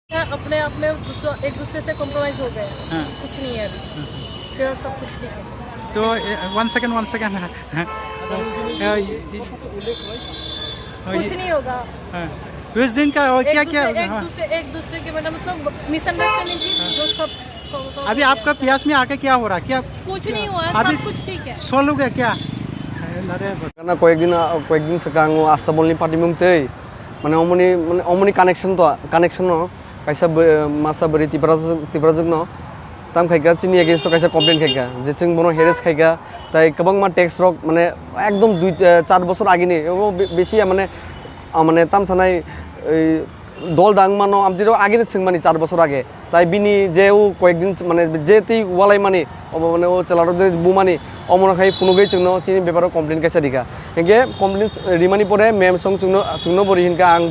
अपने आप में एक दूसरे से कॉम्प्रोमाइज हो गए। हाँ। कुछ नहीं है अभी, फिर सब कुछ ठीक है। तो 1 सेकंड कुछ नहीं होगा। उस दिन का और क्या क्या एक दूसरे के मतलब मिसअंडरस्टैंडिंग थी जो सब अभी आपका पियास में आके क्या हो रहा है क्या कुछ नहीं हुआ है, अभी सब कुछ ठीक है। सोल्व हो गया क्या karena কয়েকদিন sekarang asta bolni party mungtei মানে অমনি connection no kaisa masa beri tibrajak no tam khaika chini against to kaisa complain khaika je chung bono heres khaika tai kabang ma tax rok মানে একদম 2-4 বছর আগে নি বেশি মানে tam sanai দল দাং মানো আমতিরও আগে সিংমানি 4 বছর আগে তাই বিনি যে ও কয়েকদিন মানে যেতি ওয়ালাই মানি মানে ও চালারো যে বুমানি অমন খাই ফুনুগৈ চুনো চিনি ব্যাপারে কমপ্লেন কাইসা দিকা এগে কমপ্লেন রিমানি পরে মেম সং চুনো বরি হিনকা আং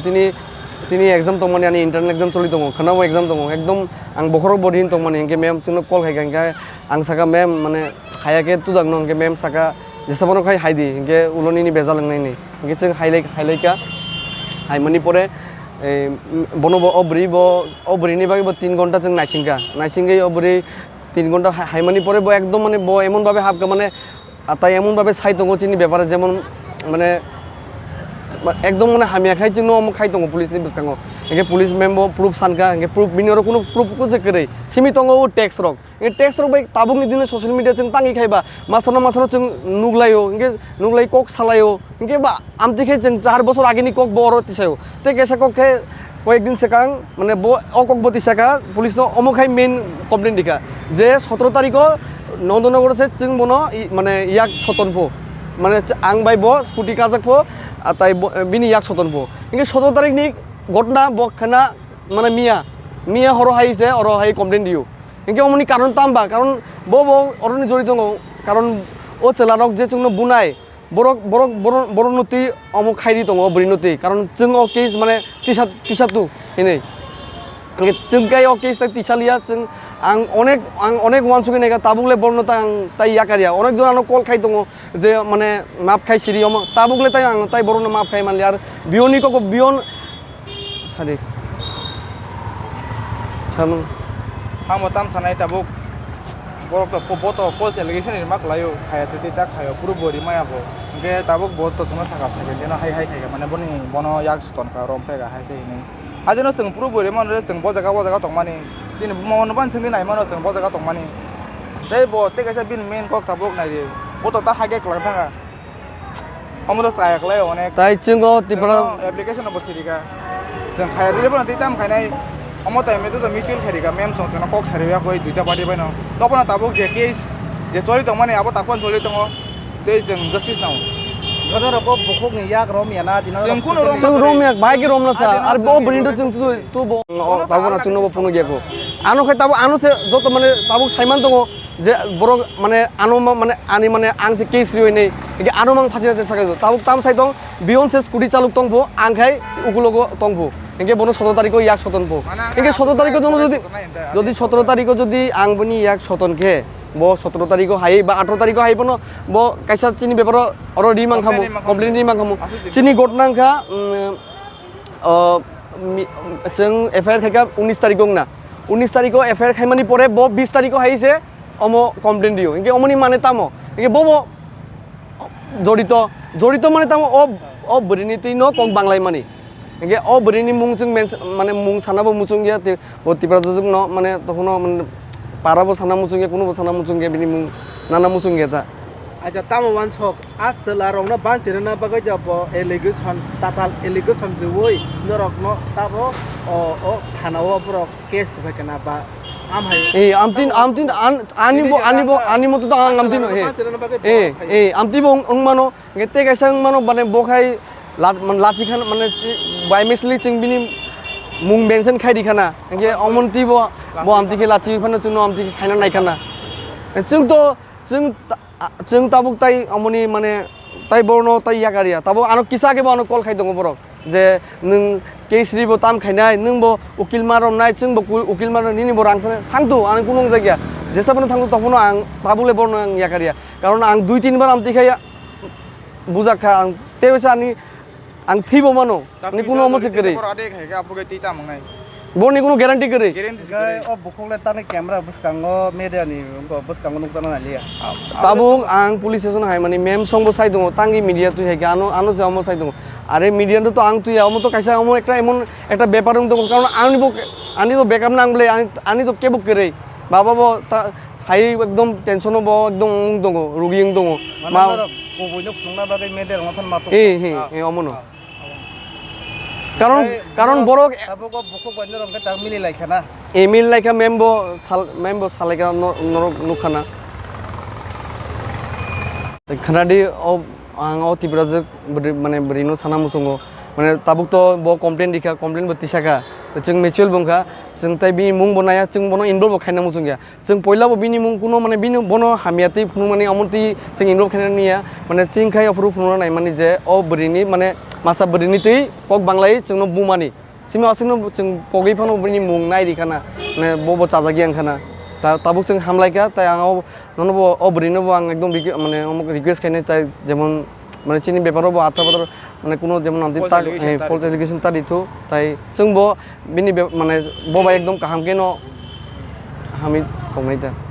তিনি एग्जाम তংমানি আনি ইন্টারনাল एग्जाम চলি দङ খানাও एग्जाम দङ একদম আং বখর বরি হিন তংমানি এগে মেম চুনো কল খাইকা এগে আং সাকা মেম মানে হায়াকে তুদাং ন এগে মেম সাকা যেসাবনো খাই হাইদি এগে উলনিনি বেজালাংনাই নি এগে जों হাইলাইকা হাইমানি পরে বনবো অবরিনি বাকি 3 ঘন্টা जों নাইসিংগै অবরি 3 ঘন্টা হাইমানি পরে একদম মানে এমন ভাবে হাবকা মানে তাই এমন ভাবে ছাই দङ চিনি ব্যাপারে যেমন মানে একদম মানে হামিয়া খাই চিনো খাই দङ পুলিশনি বসকাङो এগে পুলিশ মেম্বো প্রুফ সানকা এগে প্রুফ বিনির কোনো প্রুফ কো যে করে সিমি দङ ও ট্যাক্স রক এ ট্যাক্স রক বাই তাবুকनि दिनो सोशल मिडिया जों ताङि खाइबा मासानो जों नुगलायो एगे नुगलाय कक सालायो एगे बा आमतिखे जों 4 বছর আগেনি कक बरो तिसायो ते केसा कके কয়েকদিন সেকাং মানে অকক বতিসাকা পুলিশ ন অমখাই মেইন কমপ্লেন দিকা যে 17 তারিখ নন্দনগর সে जों বনো মানে ইয়াক সতনফো মানে আং বাইবো স্কুটি কাজাকফো তাই বিনি ইয়াক সতনফো ইংকে 17 তারিখ নি ঘটনা বখানা মানে মিয়া হর হাইছে অর হাই কমপ্লেন দিও ইংকে অমনি কারণ তামবা কারণ অরনি জড়িত কারণ ও চেলারক যে जोंनो বুনাই বড় নতি অমো খাইদি দङ বরিনতি কারণ जों ও কেস মানে টিসাতু হিनै जों गाय ও কেস টিসালিয়া जों आं अनेक वानसुगे नेगा ताबुगले बर्नता आं ताई याकारिया अनेक जन आनो कल खाइ दङ जे माने माप खाइ सिरि ताबुगले ताई आं ताई बरनो माप खाइ मानले आर बियोनि को बियोन सारि थाम हामताम थानाय ताबुक बरक फोटो फल्स एलिगेशन मा खलायो खायाते ता खायो पुरु बोरि मायाबो के ताबुक बहुत तो तुम थाका थाके जेना हाइ खाइगा माने बनो याक सतन का रमफेगा हाइसे हिनै आजनो जों पुरु बोरि माने जों बजागा दंमानि दिन मावनो बान जोंनि नाय मानो जों बजागा दंमानि दै बो ते कैसा बिन मेन कक ताबुक नाय बतो ता हागे क्लां थागा हमरो सायकलाय अनेक ताई जों तिब्रा एप्लीकेशन बसिरिगा जों खायादिले बन दैताम खाइनाय अमो टाइम में तो मिचुअल खेरिगा मेम सं जों कक सारिया कोइ दुइटा पार्टी बायनो तपना ताबुक जे केस जे चलि दंमानि आबो ताकन चलि दङ दै जों जस्टिस नाउ गदर को बुखुक नि याक रोमियाना दिना जों रोमियाक बाइक रोमनासा आर बो बरिन्द जों तु बो ताबुना चुनो बो फुनु गेको आनो खाय ताबु आनो से जत माने ताबु साइमान दङ जे बर माने आनो माने आनि माने आं से केस रियो नै एगे आनो मां फासिना से सागै ताबु ताम साइ दं बियन से स्कुटी चालक दंबो आंखाय उगुलोगो दंबो एगे बनो 17 तारिख याक सतनबो एगे 17 तारिख दङ যদি 17 तारिख যদি आंबनि याक सतनके बो 17 तारिख हाय बा 18 तारिख हाय बनो बो काइसा चिनि बेपर अर रिमां खामु कमप्लेन रिमां खामु चिनि गटनांखा जों एफआईआर खायका 19 तारिख ना 19 तारिख एफआईआर खायमानि परे बो 20 तारिख हायसे अमो कमप्लेन दियो इनके अमनि माने तामो इनके बो जड़ित माने तामो ओ बरिनिति न कक बांगलाय माने इनके ओ बरिनि मुं जों माने मुं सानाबो मुचुं गया तिब्रा जों न माने तखनो पाराबो साना मुचुं गया कुनो साना मुचुं गया बिनि मुं नाना मुचुं गया ता आजा तामो वान छक आ चला रंगना बानचिरना बागै जब एलिगेशन ताताल एलिगेशन रिवoi नरकनो ताबो ओ थानाव पुरो केस भकना बा आमहाय ए आमतिन आनिबो तो आमतिन ए आमतिबो अंगमानो गेते गायसां मानो माने बखाय लाचिखान माने बाय मिसलि जों बिनि मुं मेंशन खायदि खाना एगे अमन्तिबो बो आमतिके लाचि फानो जोंनो आमतिके खायना नायखाना जों ताबुक ताई अमनि माने ताई बरनो ताई याकारिया ताबो आनो किसाके बो आनो कल खाय दङ बरक जे नों केसरिबो ताम खायनाय नोंबो उकिल मारनाय जोंबो उकिल मार निनि बो रां थांतु आं कुनो जायगा जेसाबनो थांतु तखनो आं ताबुले बरनो आं याकारिया कारण आं 2-3 बार आमतिखाय बुजाखा आं तेबेसा आं थैबो मानो नि कुनो मसे करे boni kuno guarantee kare Guarantee Gai o bukong le tang camera buskango media ni buskango nukjana nalia. tabung ang police station hai mani mem song bo sai dongo tangi media tu hai ano jamo sai dongo are media to ang tu amo to kaisa amo ekta ব্যাপার dongo karon ani to backup nang bole ani to kebuk kare baba bo hai ekdom tension bo ekdom dongo rogi dongo ma Kubunyuk tungna bagai media ngotan mato. omono karon borok Tabo ko bukong banjor ang tang mili like na. emil laika membo salaika norok nukhana khanadi o ang o tibrajak mane brino sana musungo mane tabuk to bo complain dikha complain bo tisaka जों मिचुअल बुंखा जों ताइ बिनि मुं बनाया जों बनो involve खायना मुसुंगिया जों पयलाबो बिनि मुं कुनो माने बिनि बनो हामियाति फुनु माने अमरति जों इनभल्व खायना निया माने चिंखाय अफ्रु फुनु नाय माने जे ओ बरिनि माने मासा बरिनि तै पक बांलाय जोंनो बुमानि सिमा असिनो जों पगै फानो बिनि मुं नाय दिखाना माने बबो चाजागि आंखाना ताबुक जों हामलायका ताइ आं ननबो ओ बरिनो आं एकदम माने रिक्वेस्ट खायना ताइ जेमन माने चिनि बेपारावबो आथा बादर माने कुनो जेमन आंति ता फल्स एलिगेशन ता दिथु ताइ जोंबो बिनि माने बबा एकदम काहामके न हामि थंनाय दा